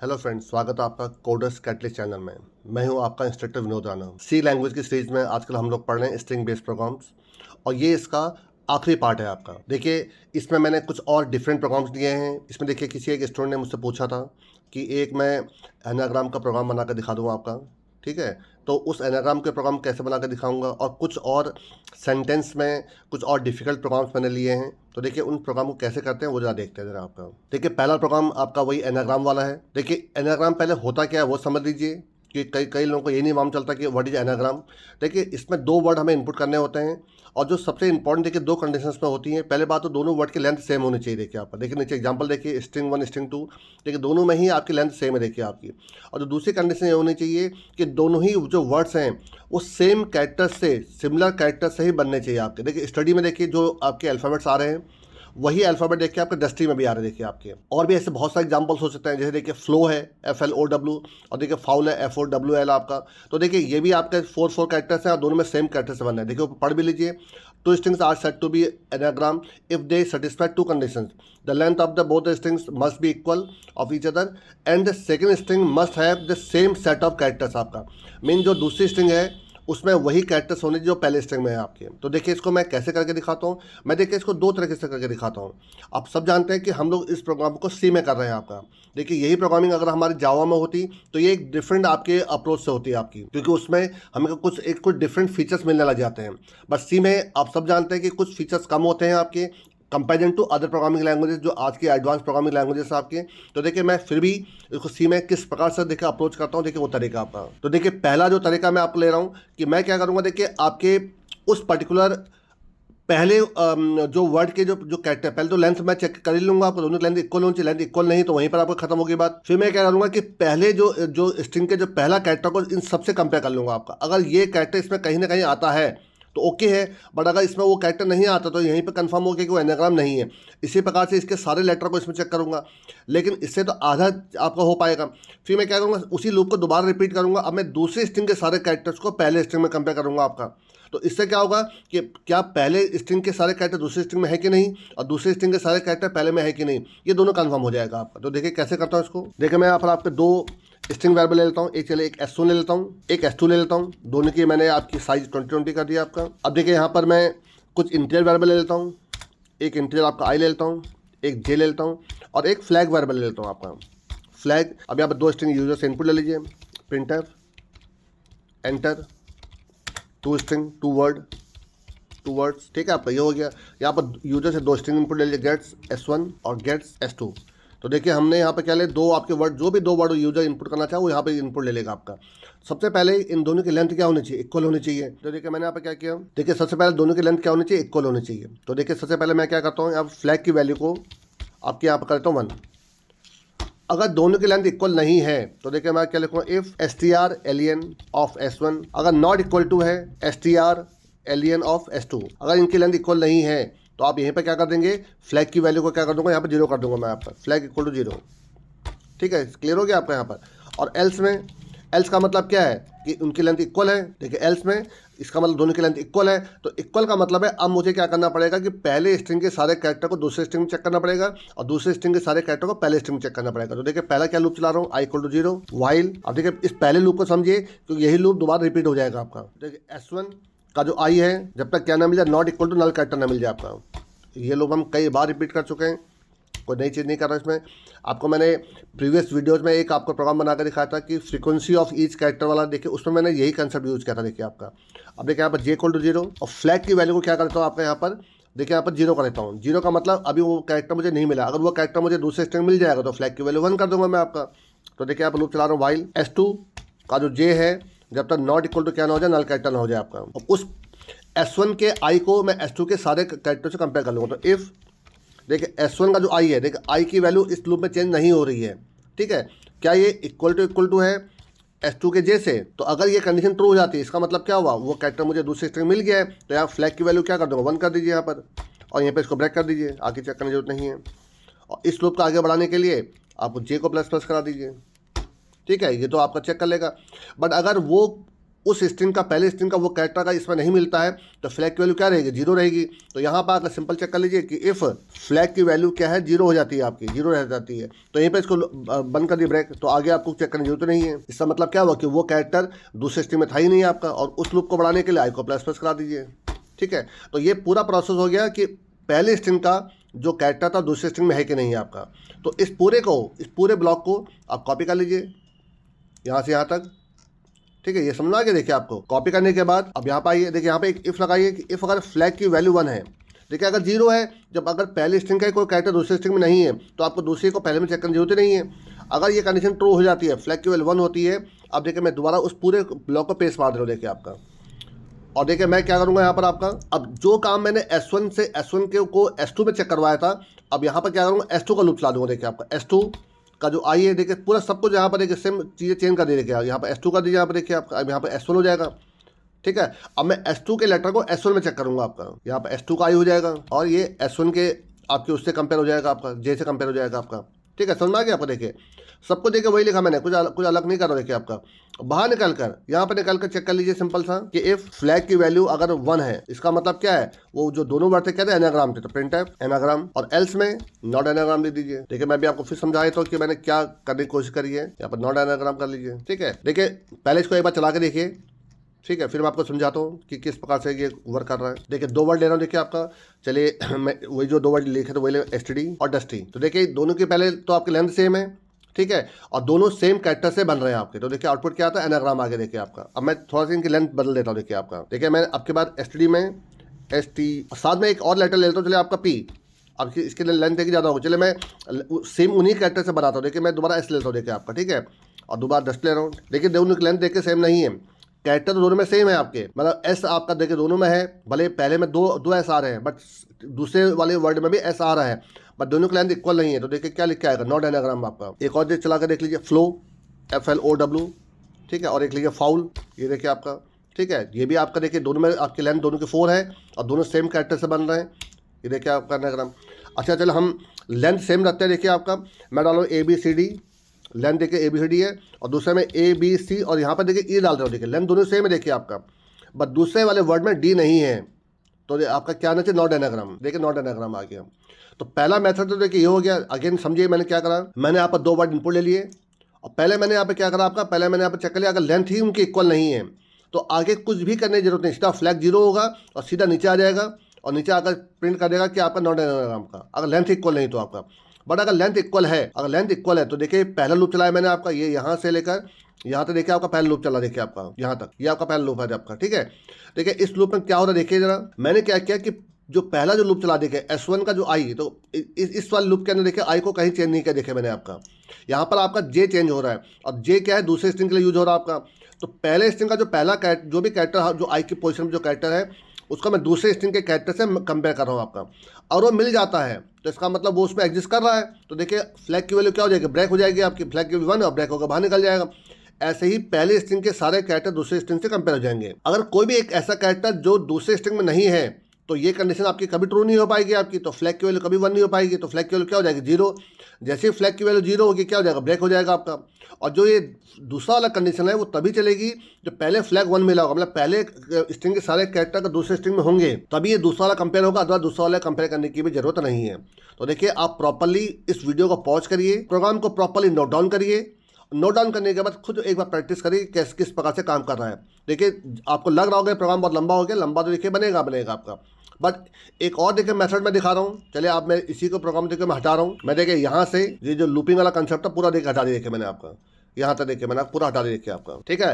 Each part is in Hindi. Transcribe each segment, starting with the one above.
हेलो फ्रेंड्स, स्वागत है आपका कोडर्स कैटलिस्ट चैनल में। मैं हूं आपका इंस्ट्रक्टर विनोद राणा। सी लैंग्वेज की सीरीज में आजकल हम लोग पढ़ रहे हैं स्ट्रिंग बेस्ड प्रोग्राम्स, और ये इसका आखिरी पार्ट है आपका। देखिए, इसमें मैंने कुछ और डिफरेंट प्रोग्राम्स दिए हैं। इसमें देखिए, किसी एक स्टूडेंट ने मुझसे पूछा था कि एक मैं एनाग्राम का प्रोग्राम बना कर दिखा दूंगा आपका। ठीक है, तो उस एनाग्राम के प्रोग्राम कैसे बना कर दिखाऊंगा, और कुछ और सेंटेंस में कुछ और डिफिकल्ट प्रोग्राम्स मैंने लिए हैं। तो देखिए, उन प्रोग्राम को कैसे करते हैं वो जरा देखते हैं जरा आपका। देखिए, पहला प्रोग्राम आपका वही एनाग्राम वाला है। देखिए, एनाग्राम पहले होता क्या है वो समझ लीजिए, कि कई कई लोगों को ये नहीं मालूम चलता कि व्हाट इज एनाग्राम। देखिए, इसमें दो वर्ड हमें इनपुट करने होते हैं, और जो सबसे इंपॉर्टेंट देखिए दो कंडीशंस में होती हैं। पहले बात तो दोनों वर्ड की लेंथ सेम होनी चाहिए। देखिए आपका, देखिए नीचे एग्जांपल देखिए, स्ट्रिंग 1 स्ट्रिंग 2, देखिए दोनों में ही आपकी लेंथ सेम है देखिए आपकी। और जो दूसरी कंडीशन ये होनी चाहिए कि दोनों ही जो वर्ड्स हैं वो सेम कैरेक्टर से, सिमिलर कैरेक्टर से ही बनने चाहिए आपके। देखिए स्टडी में देखिए जो आपके अल्फ़ाबेट्स आ रहे हैं वही अल्फ़ाबेट देखिए आपके दस्ती में भी आ रहे हैं देखिए आपके। और भी ऐसे बहुत सारे एग्जांपल्स हो सकते हैं, जैसे देखिए फ्लो है FLOW, और देखिए फाउल है FOWL आपका। तो देखिए ये भी आपके 4 कैरेक्टर्स हैं और दोनों में सेम कैरेक्टर से बनना है। देखिए ऊपर पढ़ भी लीजिए, two strings are set to be anagram if they satisfy two conditions. The length of the both strings must be equal of each other, and the second string must have the same set of characters. आपका मीन जो दूसरी स्ट्रिंग है उसमें वही कैरेक्टर्स होने जो पहले स्ट्रिंग में है आपके। तो देखिए इसको मैं कैसे करके दिखाता हूँ। मैं देखिए इसको दो तरीके से करके दिखाता हूँ। आप सब जानते हैं कि हम लोग इस प्रोग्राम को सी में कर रहे हैं आपका। देखिए यही प्रोग्रामिंग अगर हमारी जावा में होती तो ये एक डिफरेंट आपके अप्रोच से होती है आपकी, क्योंकि उसमें हमें कुछ डिफरेंट फीचर्स मिलने लग जाते हैं। बट सी में आप सब जानते हैं कि कुछ फीचर्स कम होते हैं आपके comparison to other programming languages, जो आज की एडवांस प्रोग्रामिंग लैंग्वेजेस आपके। तो देखिए मैं फिर भी इसको सी में किस प्रकार से देखिए अप्रोच करता हूँ, देखिए वो तरीका आपका। तो देखिए पहला जो तरीका मैं आपको ले रहा हूँ कि मैं क्या करूँगा, देखिए आपके उस पर्टिकुलर पहले जो वर्ड के जो जो कैरेक्टर, पहले तो लेंथ मैं चेक कर ही लूंगा, आपको दोनों लेंथ इक्वल होनी चाहिए। लेंथ इक्वल नहीं तो वहीं पर आपको खत्म होगी बात। फिर मैं क्या करूंगा कि पहले जो जो स्ट्रिंग के जो पहला कैरेक्टर को इन सबसे कंपेयर कर लूंगा आपका। अगर ये कैरेक्टर इसमें कहीं ना कहीं आता है तो ओके है, बट अगर इसमें वो कैरेक्टर नहीं आता तो यहीं पे कंफर्म हो गया कि वो एनाग्राम नहीं है। इसी प्रकार से इसके सारे लेटर को इसमें चेक करूंगा, लेकिन इससे तो आधा आपका हो पाएगा। फिर मैं क्या करूंगा, उसी लूप को दोबारा रिपीट करूंगा। अब मैं दूसरे स्ट्रिंग के सारे कैरेक्टर्स को पहले स्ट्रिंग में कंपेयर करूंगा आपका। तो इससे क्या होगा कि क्या पहले स्ट्रिंग के सारे कैरेक्टर दूसरे स्ट्रिंग में है कि नहीं, और दूसरे स्ट्रिंग के सारे कैरेक्टर पहले में है कि नहीं, ये दोनों कंफर्म हो जाएगा आपका। तो देखिए कैसे करता हूँ इसको। देखिए मैं यहाँ पर आपके दो स्ट्रिंग वेरिएबल ले लेता हूँ। एक चलिए एक S1 ले लेता हूँ, एक S2 ले लेता हूँ। दोनों की मैंने आपकी साइज 20-20 कर दिया आपका। अब देखिए यहाँ पर मैं कुछ इंटीजर वेरिएबल ले लेता हूँ। एक इंटीजर आपका I ले लेता हूँ, एक J ले लेता हूँ, और एक फ्लैग वेरिएबल ले लेता हूँ आपका फ्लैग। अब यहाँ पर दो स्ट्रिंग यूजर से इनपुट ले लीजिए, printf enter, two string two words. ठीक है आपका, ये हो गया। यहाँ पर यूजर से दो स्ट्रिंग इनपुट ले लीजिए, गेट्स S1 और गेट्स S2। तो देखिए हमने यहाँ पे क्या ले, दो आपके वर्ड, जो भी दो वर्ड यूजर इनपुट करना चाहे वो यहाँ पे इनपुट ले लेगा आपका। सबसे पहले इन दोनों की लेंथ क्या होनी चाहिए, इक्वल होनी चाहिए। तो देखिए मैंने यहाँ पे क्या किया, देखिए सबसे पहले दोनों की लेंथ क्या होनी चाहिए, इक्वल होनी चाहिए। तो देखिए सबसे पहले मैं क्या करता हूँ, यहाँ फ्लैग की वैल्यू को आपके यहाँ पर करता हूँ 1। अगर दोनों की लेंथ इक्वल नहीं है तो देखिए मैं क्या लिखूँगा, इफ strlen ऑफ S1 अगर नॉट इक्वल टू है strlen ऑफ S2। अगर इनकी लेंथ इक्वल नहीं है तो आप यहीं पे क्या कर देंगे, फ्लैग की वैल्यू को क्या कर दूंगा, यहाँ पर 0 कर दूंगा मैं यहाँ पर, फ्लैग इक्वल टू 0। ठीक है, क्लियर हो गया आपका यहाँ पर। और एल्स में, एल्स का मतलब क्या है कि उनकी लेंथ इक्वल है। देखिए एल्स में इसका मतलब दोनों की लेंथ इक्वल है। तो इक्वल का मतलब है अब मुझे क्या करना पड़ेगा कि पहले स्ट्रिंग के सारे कैरेक्टर को दूसरे स्ट्रिंग में चेक करना पड़ेगा, और दूसरे स्ट्रिंग के सारे कैरेक्टर को पहले स्ट्रिंग में चेक करना पड़ेगा। तो देखिए पहला क्या लूप चला रहा हूँ, I = 0 वाइल। अब देखिए इस पहले लूप को समझिए क्योंकि यही लूप दोबारा रिपीट हो जाएगा आपका। देखिए S1 का जो I है, जब तक क्या ना मिल जाए, not equal to null character ना मिल जाए आपका। ये लूप हम कई बार रिपीट कर चुके हैं, कोई नई चीज़ नहीं कर रहा इसमें। आपको मैंने प्रीवियस वीडियोस में एक आपको प्रोग्राम बना कर दिखाया था कि फ्रीक्वेंसी ऑफ ईच कैरेक्टर वाला, देखिए उसमें मैंने यही कंसेप्ट यूज़ किया था। देखिए आपका, अब देखिए यहाँ पर J = 0, और फ्लैग की वैल्यू को क्या करता हूँ आपका यहाँ पर, देखिए यहाँ पर 0 कर देता हूँ। 0 का मतलब अभी वो कैरेक्टर मुझे नहीं मिला, अगर वो कैरेक्टर मुझे दूसरे स्ट्रिंग मिल जाएगा तो फ्लैग की वैल्यू 1 कर दूंगा मैं आपका। तो देखिए यहाँ पर लूप चला रहा हूँ वाइल। S2 का जो J है, जब तक नॉट इक्वल टू क्या ना हो जाए, नल कैरेक्टर ना हो जाए आपका। और उस S1 के I को मैं S2 के सारे कैरेक्टर से कंपेयर कर लूँगा। तो इफ़ देखिए S1 का जो I है, देखिए I की वैल्यू इस लूप में चेंज नहीं हो रही है। ठीक है, क्या ये इक्वल टू है S2 के J से, तो अगर ये कंडीशन ट्रू हो जाती है इसका मतलब क्या हुआ, वो कैरेक्टर मुझे दूसरी स्ट्रिंग मिल गया है। तो यहाँ फ्लैग की वैल्यू क्या कर दूँगा, 1 कर दीजिए यहाँ पर, और यहाँ पे इसको ब्रेक कर दीजिए, आगे चेक करने की जरूरत नहीं है। और इस लूप को आगे बढ़ाने के लिए आप J को ++ करा दीजिए। ठीक है, ये तो आपका चेक कर लेगा। बट अगर वो उस स्ट्रिंग का पहले स्ट्रिंग का वो कैरेक्टर का इसमें नहीं मिलता है तो फ्लैग की वैल्यू क्या रहेगी, 0 रहेगी। तो यहाँ पर अगर सिंपल चेक कर लीजिए कि इफ़ फ्लैग की वैल्यू क्या है, 0 हो जाती है, आपकी 0 रह जाती है, तो यहीं पे इसको बंद कर दिए ब्रेक, तो आगे आपको चेक करने की जरूरत नहीं है। इसका मतलब क्या हुआ कि वो कैरेक्टर दूसरे स्ट्रिंग में था ही नहीं आपका, और उस लूप को बढ़ाने के लिए आई को प्लस प्लस करा दीजिए। ठीक है, तो ये पूरा प्रोसेस हो गया कि पहले स्ट्रिंग का जो कैरेक्टर था दूसरे स्ट्रिंग में है कि नहीं है आपका। तो इस पूरे ब्लॉक को आप कॉपी कर लीजिए यहाँ से यहाँ तक। ठीक है, ये समझ आ गया। देखिए आपको कॉपी करने के बाद अब यहाँ पर आइए, देखिए यहाँ पे एक इफ़ लगाइए कि इफ़ अगर फ्लैग की वैल्यू 1 है, देखिए अगर 0 है, जब अगर पहले स्ट्रिंग का कोई कैरेक्टर दूसरे स्ट्रिंग में नहीं है तो आपको दूसरे को पहले में चेक करने की जरूरत नहीं है। अगर ये कंडीशन ट्रू हो जाती है, फ्लैग की वैल्यू 1 होती है, अब देखिए मैं दोबारा उस पूरे ब्लॉक को पेस्ट मार दे रहा हूँ, देखिए आपका। और देखिए मैं क्या करूँगा यहाँ पर आपका, अब जो काम मैंने S1 से S1 के को S2 में चेक करवाया था, अब यहाँ पर क्या करूँगा, S2 का लूप चला दूँगा। देखिए आपका S2 का जो आई है, देखिए पूरा सब कुछ यहाँ पर देखिए सेम चीज़ें चेंज कर दी। देखिए यहाँ पर S2 कर दीजिए, यहाँ पर देखिए आपका अब यहाँ पर S1 हो जाएगा। ठीक है, अब मैं S2 के लेटर को S1 में चेक करूँगा आपका, यहाँ पर S2 का आई हो जाएगा और ये S1 के आपके उससे कंपेयर हो जाएगा, आपका J से कंपेयर हो जाएगा आपका। ठीक है, समझ में आ गया आपको। देखिए सबको देखिए वही लिखा मैंने, कुछ अलग नहीं कर रहा। देखिए आपका बाहर निकल कर यहाँ पर निकल कर चेक कर लीजिए सिंपल सा कि इफ फ्लैग की वैल्यू अगर 1 है, इसका मतलब क्या है, वो जो दोनों वर्ड थे क्या थे, एनाग्राम थे, तो प्रिंट एनाग्राम, और एल्स में नॉट एनाग्राम दे दीजिए। देखिए मैं भी आपको फिर समझाया तो कि मैंने क्या करने की कोशिश करी है, यहाँ पर नॉट एनाग्राम कर लीजिए। ठीक है, देखिए पहले इसको एक बार चला के देखिए। ठीक है, फिर मैं आपको समझाता हूँ कि किस प्रकार से ये वर्क कर रहा है। देखिए 2 वर्ड ले रहा हूँ, देखिए आपका, चलिए मैं वही जो 2 वर्ड लिखे थे वही ले, STD और डस्टी। तो देखिए दोनों के पहले तो आपकी लेंथ सेम है, ठीक है, और दोनों सेम कैरेक्टर से बन रहे हैं आपके, तो देखिए आउटपुट क्या आता है, एनाग्राम आगे। देखिए आपका अब मैं थोड़ा सा इनकी लेंथ बदल देता हूँ। देखिए आपका, देखिए मैं आपके बाद STD में ST, साथ में एक और लेटर ले लेता हूँ, चलिए आपका P। अब इसके लेंथ देखिए ज़्यादा होगी, चलिए मैं सेम उन्हीं कैरेक्टर से बनाता हूँ। देखिए मैं दोबारा S लेता हूँ, देखिए आपका, ठीक है, और दोबारा डस्ट ले रहा हूँ। देखिए दोनों की लेंथ देखिए सेम नहीं है, कैरेक्टर तो दोनों में सेम है आपके, मतलब S आपका देखिए दोनों में है, भले पहले में दो S आ रहे हैं, बट दूसरे वाले वर्ड में भी S आ रहा है, बट दोनों की लेंथ इक्वल नहीं है। तो देखिए क्या लिख के आएगा, नॉट एनाग्राम आपका। एक और चला कर देख लीजिए, फ्लो FLOW, ठीक है, और एक लीजिए फाउल, ये देखिए आपका। ठीक है, ये भी आपका देखिए दोनों में आपकी लेंथ दोनों की 4 है और दोनों सेम कैरेक्टर से बन रहे हैं, ये देखिए आपका एनाग्राम। अच्छा चलो हम लेंथ सेम रखते हैं। देखिए आपका मैं डाल रहा हूँ ABCD, लेंथ देखिए ABCD है, और दूसरे में ABC, और यहाँ पर देखिए E डाल रहा हूँ। देखिए लेंथ दोनों सेम है देखिए आपका, बट दूसरे वाले वर्ड में D नहीं है, तो आपका क्या आना चाहिए, नॉट एनाग्राम। देखिए नॉट एनाग्राम आ गया। तो पहला मेथड तो देखिए ये हो गया। अगेन समझिए मैंने क्या करा, मैंने यहाँ पर 2 वर्ड इनपुट ले लिए, और पहले मैंने यहाँ पे क्या करा आपका, पहले मैंने यहाँ पर चेक कर लिया, अगर लेंथ ही उनकी इक्वल नहीं है तो आगे कुछ भी करने की जरूरत नहीं, सीधा फ्लैग 0 होगा और सीधा नीचे आ जाएगा, और नीचे आकर प्रिंट कर देगा कि आपका नॉट एनाग्राम का, अगर लेंथ इक्वल नहीं तो आपका। बट अगर लेंथ इक्वल है, तो देखिए पहला लूप चलाया मैंने आपका, ये यहाँ से लेकर यहाँ तक देखिए आपका पहला लूप चला, देखिए आपका यहाँ तक, ये आपका पहला लूप है आपका। ठीक है, देखिए इस लूप में क्या हो रहा है, देखिए जरा मैंने क्या किया कि जो पहला जो लूप चला देखिए S1 का जो आई, तो इस वाले लूप के अंदर देखिए आई को कहीं चेंज नहीं किया। देखिए मैंने आपका यहाँ पर आपका J चेंज हो रहा है, और J क्या है, दूसरे स्ट्रिंग के लिए यूज हो रहा है आपका। तो पहले स्ट्रिंग का जो पहला जो भी कैरेक्टर जो आई की पोजीशन में जो कैरेक्टर है, उसका मैं दूसरे स्ट्रिंग के कैरेक्टर से कंपेयर कर रहा हूँ आपका, और वो मिल जाता है, तो इसका मतलब वो उसमें एग्जिस्ट कर रहा है। तो देखिए फ्लैग की वैल्यू क्या हो जाएगी, ब्रेक हो जाएगी आपकी, फ्लैग की वैल्यू 1 और ब्रेक होकर बाहर निकल जाएगा। ऐसे ही पहले स्ट्रिंग के सारे कैरेक्टर दूसरे स्ट्रिंग से कंपेयर हो जाएंगे। अगर कोई भी एक ऐसा कैरेक्टर जो दूसरे स्ट्रिंग में नहीं है, तो ये कंडीशन आपकी कभी ट्रू नहीं हो पाएगी आपकी, तो फ्लैग की वैल्यू कभी 1 नहीं हो पाएगी, तो फ्लैग की वैल्यू क्या हो जाएगी, 0। जैसे ही फ्लैग की वैल्यू 0 होगी क्या हो जाएगा, ब्रेक हो जाएगा आपका। और जो ये दूसरा वाला कंडीशन है वो तभी चलेगी जब पहले फ्लैग 1 मिला होगा, मतलब पहले स्ट्रिंग के सारे कैरेक्टर का दूसरे स्ट्रिंग में होंगे, तभी ये दूसरा वाला कंपेयर होगा, अथवा दूसरा वाला कंपेयर करने की भी जरूरत नहीं है। तो देखिए आप प्रॉपरली इस वीडियो को पॉज करिए, प्रोग्राम को प्रॉपरली नोट डाउन करिए, नोट डाउन करने के बाद खुद एक बार प्रैक्टिस करिए किस प्रकार से काम कर रहा है। देखिए आपको लग रहा होगा प्रोग्राम बहुत लंबा हो गया, लंबा तो देखिए बनेगा आपका, बट एक और देखिए मेथड मैं दिखा रहा हूँ। चलिए आप मैं इसी को प्रोग्राम देखिए मैं हटा रहा हूँ। मैं देखिए यहाँ से ये जो लूपिंग वाला कंसेप्ट है पूरा देखिए हटा दिया, देखिए मैंने आपका यहाँ तक देखिए मैंने पूरा हटा दिया देखिए आपका। ठीक है,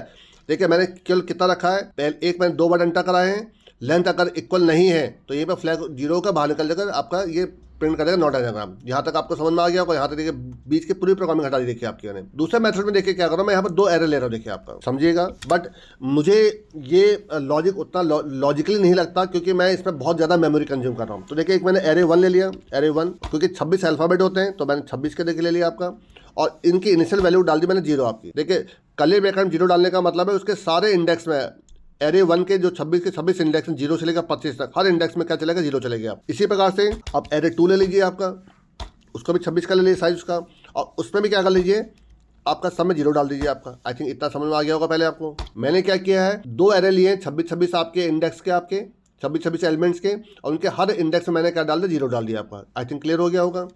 देखिए मैंने केवल कितना रखा है, पहले मैंने 2 वर्ड एंटर कराए हैं, लेंथ अगर इक्वल नहीं है तो यहीं पर फ्लैग 0 का बाहर निकल जाकर आपका ये प्रिंट करेगा नॉट एनाग्राम। यहाँ तक आपको समझ में आ गया होगा। यहाँ तक देखिए बीच की पूरी प्रोग्रामिंग हटा दी देखिए आपकी मैंने। दूसरे मेथड में देखिए क्या कर रहा हूँ मैं, यहाँ पर 2 एरर ले रहा हूँ देखिए आपका, समझिएगा। बट मुझे ये लॉजिक उतना लॉजिकली नहीं लगता, क्योंकि मैं इसमें बहुत ज़्यादा मेमोरी कंज्यूम कर रहा हूँ। तो देखिए एक मैंने एरे 1 ले लिया, एरे 1 क्योंकि 26 अल्फ़ाबेट होते हैं, तो मैंने 26 के देखिए ले लिया आपका, और इनकी इनिशियल वैल्यू डाल दी मैंने 0 आपकी। देखिए कर्ली ब्रैकेट में 0 डालने का मतलब है उसके सारे इंडेक्स में, एरे 1 के जो 26 के 26 इंडेक्स 0 से लेकर 25 तक हर इंडेक्स में क्या चलेगा, 0 चलेगा। इसी प्रकार से आप एरे 2 ले लीजिए आपका, उसको भी 26 का ले लीजिए साइज उसका, और उसमें भी क्या कर लीजिए आपका सब में 0 डाल दीजिए आपका। आई थिंक इतना समझ में आ गया होगा पहले आपको। मैंने क्या किया है, 2 एरे लिए 26-26 आपके इंडेक्स के, आपके 26-26 एलिमेंट्स के, और उनके हर इंडेक्स में मैंने क्या डाल दिया, 0 डाल दिया आपका। आई थिंक क्लियर हो गया होगा।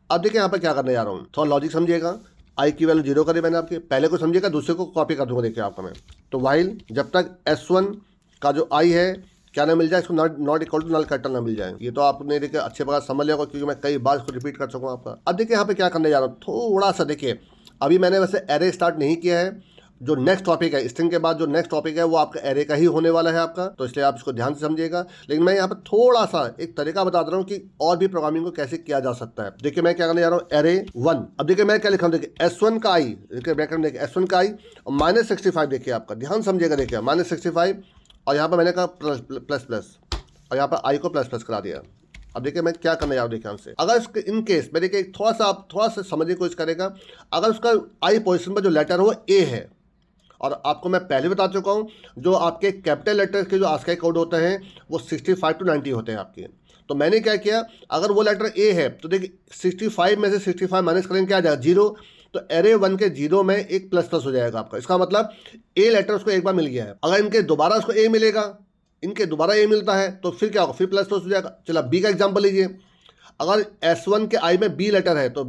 अब देखिए यहाँ पर क्या करने जा रहा हूँ, थोड़ा लॉजिक समझिएगा। आई की वैल्यू 0 करी मैंने आपके, पहले को समझिएगा, दूसरे को कॉपी कर दूंगा। देखिए आपका मैं, तो वाइल जब तक S1 का जो आई है क्या ना मिल जाए, इसको not equal to null character ना मिल जाए। ये तो आपने देखिए अच्छे प्रकार समझ लिया होगा, क्योंकि मैं कई बार इसको रिपीट कर चुका हूँ आपका। अब देखिए यहाँ पे क्या करने जा रहा हूँ, थोड़ा सा देखिए, अभी मैंने वैसे एरे स्टार्ट नहीं किया है। जो नेक्स्ट टॉपिक है स्ट्रिंग के बाद, जो नेक्स्ट टॉपिक है वो आपका एरे का ही होने वाला है आपका, तो इसलिए आप इसको ध्यान से समझिएगा। लेकिन मैं यहाँ पर थोड़ा सा एक तरीका बता रहा हूँ कि और भी प्रोग्रामिंग को कैसे किया जा सकता है। देखिए मैं क्या करने जा रहा हूँ, एरे 1। अब देखिए मैं क्या लिखा हूँ, देखिए S1 का आई, देखिए ब्रैकेट में देखिए S1 का आई और -65, देखिए आपका ध्यान समझिएगा, देखिए -65, और यहाँ पर मैंने कहा प्लस प्लस, और यहाँ पर आई को प्लस प्लस करा दिया। अब देखिए मैं क्या करने जा रहा हूँ, देखिए हमसे अगर इसके इन केस मैं देखिए थोड़ा सा आप थोड़ा सा समझने की कोशिश करेगा, अगर उसका आई पोजीशन पर जो लेटर हो ए है, और आपको मैं पहले बता चुका हूँ जो आपके कैपिटल लेटर्स के जो आस्काई कोड होते हैं वो 65 to 90 होते हैं आपके। तो मैंने क्या किया, अगर वो लेटर ए है तो देखिए 65 में से 65 माइनस करेंगे क्या आ जाएगा, 0। तो एरे 1 के 0 में एक प्लस प्लस हो जाएगा आपका। इसका मतलब ए लेटर उसको एक बार मिल गया है। अगर इनके दोबारा उसको ए मिलेगा, इनके दोबारा ए मिलता है, तो फिर क्या होगा, फिर प्लस प्लस हो जाएगा। चलो बी का एग्जाम्पल लीजिए, अगर S1 के आई में बी लेटर है तो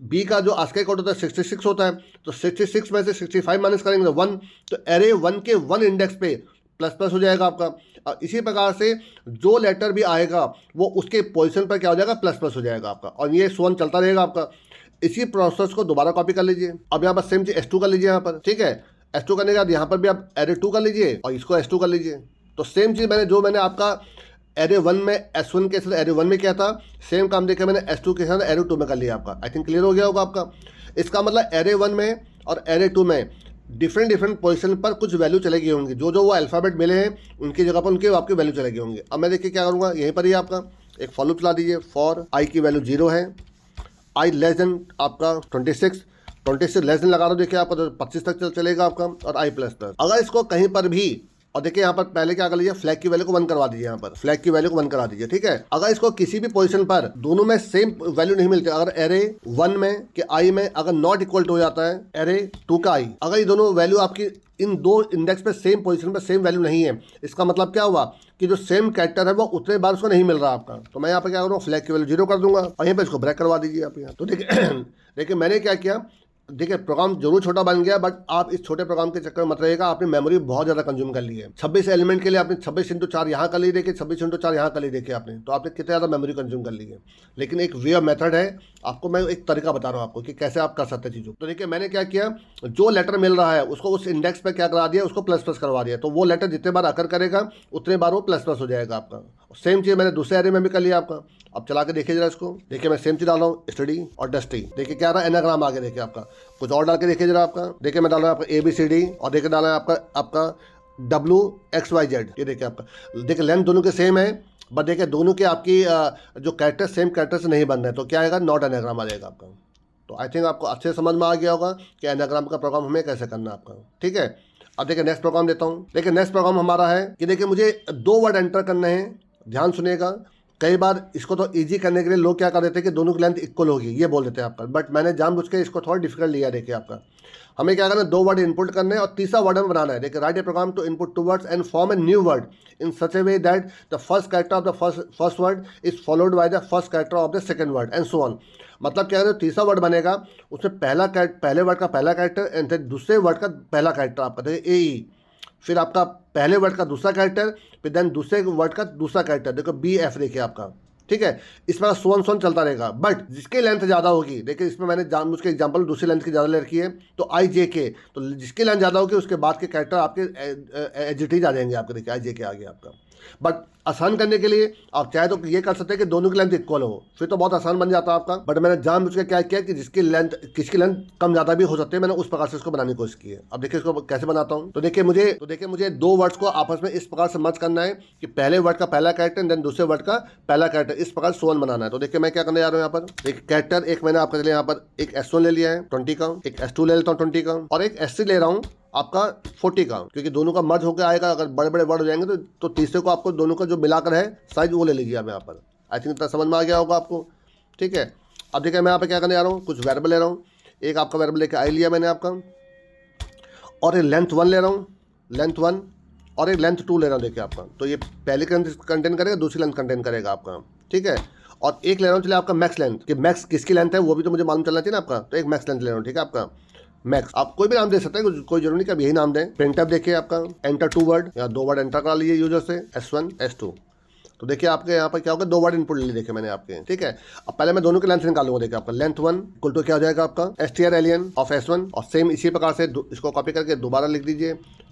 बी का जो आस्काई कोड होता है 66 होता है, तो 66 में से 65 माइनस करेंगे तो 1, तो एरे 1 के 1 इंडेक्स पे प्लस प्लस हो जाएगा आपका। और इसी प्रकार से जो लेटर भी आएगा वो उसके पोजीशन पर क्या हो जाएगा, प्लस प्लस हो जाएगा आपका, और ये सोन चलता रहेगा आपका। इसी प्रोसेस को दोबारा कॉपी कर लीजिए। अब यहाँ पर सेम चीज S2 कर लीजिए यहाँ पर, ठीक है। S2 करने के बाद यहाँ पर भी आप एरे 2 कर लीजिए और इसको S2 कर लीजिए। तो सेम चीज़ मैंने आपका एरे 1 में S1 के साथ एरे 1 में किया था, सेम काम देखा मैंने S2 के साथ एरे 2 में कर लिया आपका। आई थिंक क्लियर हो गया होगा आपका। इसका मतलब एरे 1 में और एरे 2 में डिफरेंट पोजीशन पर कुछ वैल्यू चले गई होंगी, जो वो अल्फ़ाबेट मिले हैं उनकी जगह पर उनके आपकी वैल्यू चले गई होंगी। अब मैं देखिए क्या करूँगा, यहीं पर ही आपका एक फॉलो चला दीजिए। फॉर आई की वैल्यू 0 है, आई लेस देन आपका 26 लेस देन लगा रहा हूँ, देखिए आपका तो 25 तक चलेगा आपका, और आई प्लस प्लस। अगर इसको कहीं पर भी, और देखिए यहाँ पर पहले क्या कर लीजिए, फ्लैग की वैल्यू को 1 करवा दीजिए, यहाँ पर फ्लैग की वैल्यू को 1 करा दीजिए, ठीक है। अगर इसको किसी भी पोजीशन पर दोनों में सेम वैल्यू नहीं मिलती, अगर एरे 1 में के आई में अगर नॉट इक्वल टू हो जाता है एरे 2 का आई, अगर ये दोनों वैल्यू आपकी इन दो इंडेक्स पे सेम पोजीशन पर सेम वैल्यू नहीं है, इसका मतलब क्या हुआ कि जो सेम कैरेक्टर है वो उतने बार उसको नहीं मिल रहा आपका। तो मैं यहाँ पर क्या करूँगा, फ्लैग की वैल्यू 0 कर दूंगा और यहाँ पर इसको ब्रेक करवा दीजिए आप यहाँ। तो देखिए मैंने क्या किया, देखिए प्रोग्राम जरूर छोटा बन गया, बट आप इस छोटे प्रोग्राम के चक्कर में मत रहिएगा, आपने मेमोरी बहुत ज़्यादा कंज्यूम कर ली है। 26 एलिमेंट के लिए आपने 26x4 यहाँ कर ली, देखिए 26x4 यहाँ कर ली, देखिए आपने, तो आपने कितने ज़्यादा मेमोरी कंज्यूम कर ली है। लेकिन एक वे ऑफ मेथड है, आपको मैं एक तरीका बता रहा हूँ आपको कि कैसे आप कर सकते हैं चीज़ों। तो देखिए मैंने क्या किया, जो लेटर मिल रहा है उसको उस इंडेक्स पर क्या करा दिया, उसको प्लस प्लस करवा दिया, तो वो लेटर जितने बार आकर करेगा उतने बार वो प्लस प्लस हो जाएगा आपका। सेम चीज़ मैंने दूसरे एरे में भी कर लिया आपका। अब चला के देखिए जरा इसको, देखिए मैं सेम चीज डाल रहा हूँ, स्टडी और डस्टी। देखिए क्या रहा है, एनाग्राम आ गया, देखिए आपका। कुछ और डाल के देखिए जरा आपका, देखिए मैं डाल रहा हूँ आपका ABCD, और देखिए डाला है आपका WXYZ। ये देखिए आपका, देखिए लेंथ दोनों के सेम है, बट देखिए दोनों के आपकी जो कैरेक्टर सेम कैरेक्टर से नहीं बन रहे, तो क्या आएगा, नॉट एनाग्राम आ जाएगा आपका। तो आई थिंक आपको अच्छे समझ में आ गया होगा कि एनाग्राम का प्रोग्राम हमें कैसे करना है आपका, ठीक है। अब देखिए नेक्स्ट प्रोग्राम देता हूँ। देखिए नेक्स्ट प्रोग्राम हमारा है कि देखिए मुझे 2 वर्ड एंटर करने हैं, ध्यान सुनिएगा। कई बार इसको तो इजी करने के लिए लोग क्या कर देते हैं कि दोनों की लेंथ इक्वल होगी, ये बोल देते हैं आपका, बट मैंने जानबूझ के इसको थोड़ा डिफिकल्ट लिया। देखिए आपका हमें क्या करना है, 2 वर्ड इनपुट करने हैं और तीसरा वर्ड हमें बनाना है। देखिए write a program to input 2 words and form a new word in such a way that the first character of the first word is followed by the first character of the second word and so on. मतलब क्या है, तीसरा वर्ड बनेगा उसमें पहले वर्ड का पहला कैरेक्टर एंड फिर दूसरे वर्ड का पहला कैरेक्टर आपका, देखिए AE, फिर आपका पहले वर्ड का दूसरा कैरेक्टर, फिर देन दूसरे वर्ड का दूसरा कैरेक्टर, देखो BF, देखिए आपका, ठीक है। इस पर सोन चलता रहेगा, बट जिसकी लेंथ ज़्यादा होगी, देखिए इसमें मैंने जानबूझ के एग्जांपल दूसरी लेंथ की ज़्यादा ले रखी है, तो IJK, तो जिसकी लेंथ ज़्यादा होगी उसके बाद के कैरेक्टर आपके एजिटीज आ जाएंगे आपके, देखिए IJK आ गया आपका। बट आसान करने के लिए आप चाहे तो ये कर सकते हैं कि दोनों की लेंथ इक्वल हो, फिर तो बहुत आसान बन जाता है आपका। बट मैंने जानबूझ के क्या किया कि किसकी लेंथ कम ज़्यादा भी हो सकती है, मैंने उस प्रकार से इसको बनाने की कोशिश की है। अब देखिए इसको कैसे बनाता हूँ। तो देखिए मुझे 2 वर्ड्स को आपस में इस प्रकार से मर्ज करना है कि पहले वर्ड का पहला कैरेक्टर देन दूसरे वर्ड का पहला कैरेक्टर, इस प्रकार सोन बनाना है। तो देखिए मैं क्या करने जा रहा हूँ, यहाँ पर एक कैरेक्टर, एक मैंने आपके लिए यहाँ पर एक S1 ले लिया है 20 का, एक S2 ले लेता हूँ 20 का, और एक S3 ले रहा हूँ आपका 40 का, क्योंकि दोनों का मर्ज होकर आएगा। अगर बड़े बड़े वर्ड हो जाएंगे तो तीसरे को आपको दोनों का जो मिलाकर है साइज वो ले लीजिए आप यहाँ पर। आई थिंक इतना समझ में आ गया होगा आपको, ठीक है। अब देखिए मैं यहाँ पे क्या करने जा रहा हूँ, कुछ वेरिएबल ले रहा हूँ। एक आपका वेरिएबल लेके आई लिया मैंने आपका, और एक लेंथ 1 ले रहा हूँ, लेंथ 1, और एक लेंथ 2 ले रहा हूँ देखिए आपका। तो ये पहली लेंथ कंटेन करेगा, दूसरी लेंथ कंटेन करेगा आपका, ठीक है। और एक ले रहा हूँ चलिए आपका मैक्स लेंथ, कि मैक्स किसकी लेंथ है वो भी तो मुझे मालूम चलना चाहिए ना आपका। तो एक मैक्स लेंथ ले रहा हूँ, ठीक है आपका, मैक्स। आप कोई भी नाम दे सकते हैं, कोई जरूरी नहीं कि आप यही नाम दें। प्रिंट एफ देखिए आपका, एंटर 2 वर्ड या 2 वर्ड एंटर करा लिए यूजर से, S1 S2। तो देखिए आपके यहाँ पर क्या होगा, 2 वर्ड इनपुट ले लिए देखिए मैंने आपके, ठीक है। अब पहले मैं दोनों की लेंथ निकालूंगा। देखिए आपका लेंथ 1 इक्वल टू क्या हो जाएगा आपका, strlen ऑफ S1, और सेम इसी प्रकार से इसको कॉपी करके दोबारा लिख दीजिए,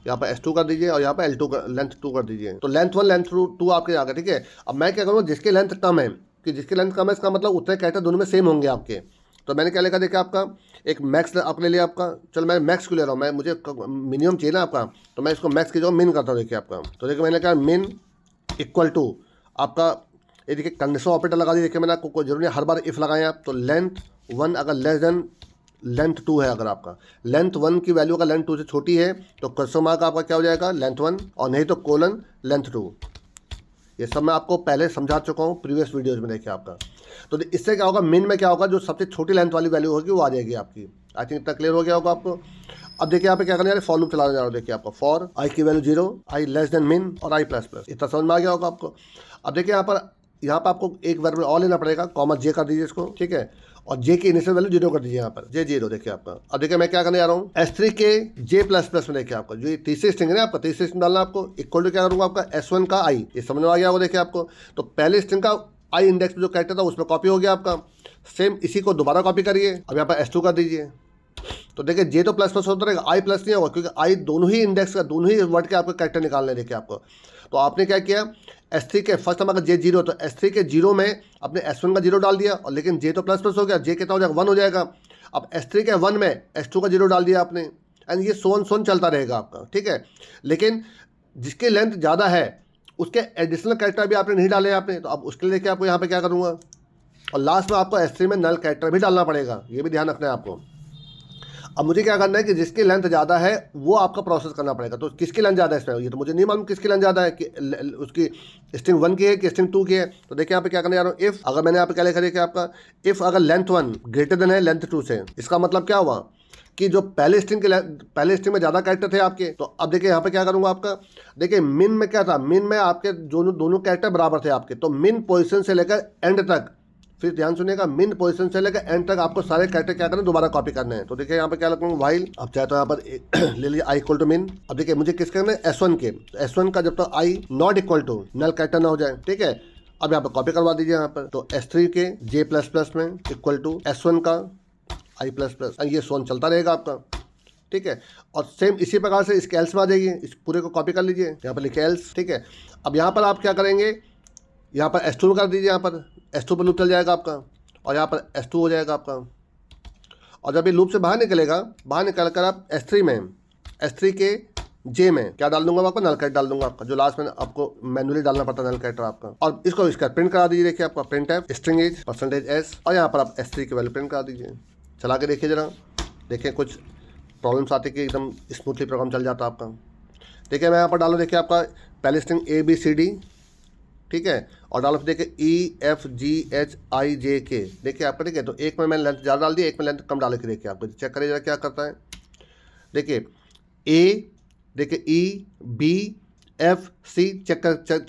यहाँ पर S2 कर दीजिए और यहाँ पर L2 लेंथ 2 कर दीजिए। तो लेंथ 1 लेंथ 2 आपके आ गए, ठीक है। अब मैं क्या करूँगा, जिसकी लेंथ कम है, कि जिसकी लेंथ कम है इसका मतलब उतने कैरेक्टर दोनों में सेम होंगे आपके। तो मैंने क्या लिखा देखिए आपका, एक मैक्स आप ले लिया आपका। चलो मैं मैक्स क्यों ले रहा हूँ, मैं मुझे मिनिमम चाहिए ना आपका, तो मैं इसको मैक्स की जगह मिन करता हूँ देखिए आपका। तो देखिए मैंने कहा मिन इक्वल टू आपका, ये देखिए कंडीशन ऑपरेटर लगा दी देखिए मैंने आपको, कोई जरूरी नहीं हर बार इफ लगाएं आप। तो लेंथ 1 अगर लेस देन लेंथ 2 है, अगर आपका लेंथ 1 की वैल्यू अगर लेंथ 2 से छोटी है तो क्वेश्चन मार्क आपका क्या हो जाएगा, लेंथ 1, और नहीं तो कोलन लेंथ 2। ये सब मैं आपको पहले समझा चुका हूँ प्रीवियस वीडियोज़ में देखिए आपका। तो इससे क्या होगा, मिन में क्या होगा, जो सबसे छोटी लेंथ वाली वैल्यू होगी वो आ जाएगी आपकी। आई थिंक इतना क्लियर हो गया होगा आपको। अब देखिए यहाँ पे क्या करने जा रहे हैं, फॉर लूप चलाने जा रहा हूँ देखिए आपका, फॉर आई की वैल्यू 0, आई लेस देन मिन और आई प्लस प्लस। इतना समझ में आ गया होगा आपको। अब देखिए यहाँ पर आपको एक वेरिएबल और लेना पड़ेगा, कॉमा जे कर दीजिए इसको, ठीक है। और जे की इनिशियल वैल्यू 0 कर दीजिए यहाँ पर, जे 0 देखिए आपका। अब देखिए मैं क्या करने जा रहा हूँ, S3 के जे प्लस प्लस में देखिए आपका जो ये तीसरी स्ट्रिंग है ना आपका, तीसरी स्ट्रिंग डालना आपको, इक्वल टू क्या करूँगा आपका S1 का आई। ये समझ में आ गया होगा देखिए आपको। तो पहले स्ट्रिंग का आई इंडेक्स में जो कैरेक्टर था उसमें कॉपी हो गया आपका, सेम इसी को दोबारा कॉपी करिए। अब यहाँ पर S2 कर दीजिए। तो देखिए जे तो प्लस प्लस होता रहेगा, आई प्लस नहीं होगा, क्योंकि आई दोनों ही इंडेक्स का, दोनों ही वर्ड के आपको कैरेक्टर निकालने हैं देखिए आपको। तो आपने क्या किया, S3 के फर्स्ट टाइम अगर जे 0 तो S3 के 0 में अपने S1 का 0 डाल दिया, और लेकिन जे तो प्लस प्लस हो गया, जे कितना हो जाएगा, 1 हो जाएगा। अब S3 के 1 में S2 का 0 डाल दिया आपने, एंड ये सोन चलता रहेगा आपका, ठीक है। लेकिन जिसकी लेंथ ज़्यादा है उसके एडिशनल कैरेक्टर भी आपने नहीं डाले आपने, तो अब उसके लिए आपको यहाँ पर क्या करूँगा, और लास्ट में आपको S3 में नल कैरेक्टर भी डालना पड़ेगा, ये भी ध्यान रखना है आपको। अब मुझे क्या करना है कि जिसकी लेंथ ज़्यादा है वो आपका प्रोसेस करना पड़ेगा। तो किसकी लेंथ ज़्यादा है इसमें, ये तो मुझे नहीं मालूम किसकी लेंथ ज़्यादा है, कि उसकी स्ट्रिंग 1 की है कि स्ट्रिंग 2 की है। तो देखिए यहाँ पे क्या करने जा रहा हूँ, इफ़, अगर मैंने यहाँ पे क्या लिखा देखिए आपका, इफ़ अगर लेंथ 1 ग्रेटर देन है लेंथ 2 से, इसका मतलब क्या हुआ कि जो पहले स्ट्रिंग में ज़्यादा कैरेक्टर थे आपके। तो अब देखिए यहाँ पे क्या करूँगा आपका, देखिए मिन में क्या था, मिन में आपके दोनों कैरेक्टर बराबर थे आपके। तो मिन पोजिशन से लेकर एंड तक, फिर ध्यान सुनिएगा, मिन पोजीशन से लेकर एंड तक आपको सारे कैरेक्टर क्या करना है, दोबारा कॉपी करने हैं। तो देखिए यहाँ पे क्या लिखूंगा, व्हाइल, अब चाहे तो यहाँ पर ले लीजिए आई इक्वल टू मिन। अब देखिए मुझे किस करना है, S1 के, तो S1 का जब तक I not equal to null character ना हो जाए, ठीक है। अब यहाँ पर कॉपी करवा दीजिए यहाँ पर, तो S3 के जे प्लस प्लस में इक्वल टू S1 का आई प्लस प्लस, ये सोन चलता रहेगा आपका, ठीक है। और सेम इसी प्रकार से इसके एल्स में आ जाइए, इस पूरे को कॉपी कर लीजिए, यहाँ पर लिखिए एल्स, ठीक है। अब यहाँ पर आप क्या करेंगे, यहाँ पर S2 कर दीजिए, यहाँ पर S2 पर लूप चल जाएगा आपका, और यहाँ पर S2 हो जाएगा आपका। और जब ये लूप से बाहर निकलेगा, बाहर निकल कर आप S3 में, S3 के जे में क्या डाल दूंगा आपका, नल कैरेक्टर डाल दूंगा आपका, जो लास्ट में आपको मैनुअली डालना पड़ता है नल कैरेक्टर आपका। और इसको इसका प्रिंट करा दीजिए देखिए आपका, प्रिंट है स्ट्रिंग एज %s, और यहाँ पर आप S3 की वैल्यू प्रिंट करा दीजिए। चला के देखिए जरा, देखिए कुछ प्रॉब्लम्स आती कि एकदम स्मूथली प्रोग्राम चल जाता आपका। देखिए मैं यहाँ पर डालूँ देखिए आपका पहले स्ट्रिंग ABCD, ठीक है, और डालो देखिए EFGHIJK, देखिए आपका, ठीक है। तो एक में मैंने लेंथ ज़्यादा डाल दी, एक में लेंथ कम डाल के देखिए आपको, चेक करिए जरा क्या करता है। देखिए A, देखिए EBFC चेक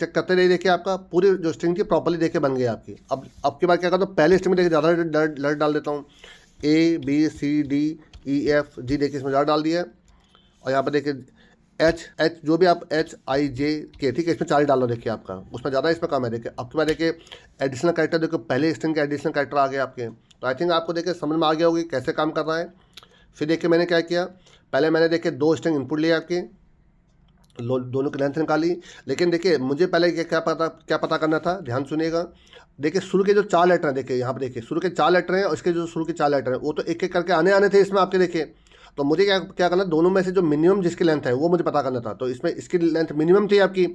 करते रहिए, देखिए आपका पूरी जो स्ट्रिंग थी प्रॉपर्ली देखिए बन गई आपकी। अब की बार क्या करता हूँ, पहले स्ट्रिंग में देखिए ज़्यादा लेटर डाल देता हूँ, ABCDEFG देखिए इसमें ज़्यादा डाल दिया है। और यहाँ पर देखिए H जो भी आप HIJK, ठीक है, इसमें 4 डाल लो देखिए आपका, उसमें ज़्यादा इसमें कम है। देखिए अब के बाद देखिए एडिशनल कैरेक्टर, देखो पहले स्ट्रिंग के एडिशनल कैरेक्टर आ गए आपके। तो आई थिंक आपको देखिए समझ में आ गया होगी कैसे काम कर रहा है। फिर देखिए मैंने क्या किया, पहले मैंने देखिए 2 स्ट्रिंग इनपुट लिए आपके, दोनों की लेंथ निकाली। लेकिन देखिए मुझे पहले क्या पता करना था, ध्यान सुनिएगा। देखिए शुरू के जो 4 लेटर हैं, देखिए यहाँ पर देखिए शुरू के 4 लेटर हैं, और इसके जो शुरू के 4 लेटर हैं वो तो एक एक करके आने थे इसमें आपके, देखिए। तो मुझे क्या करना, दोनों में से जो मिनिमम जिसकी लेंथ है वो मुझे पता करना था। तो इसमें इसकी लेंथ मिनिमम थी आपकी,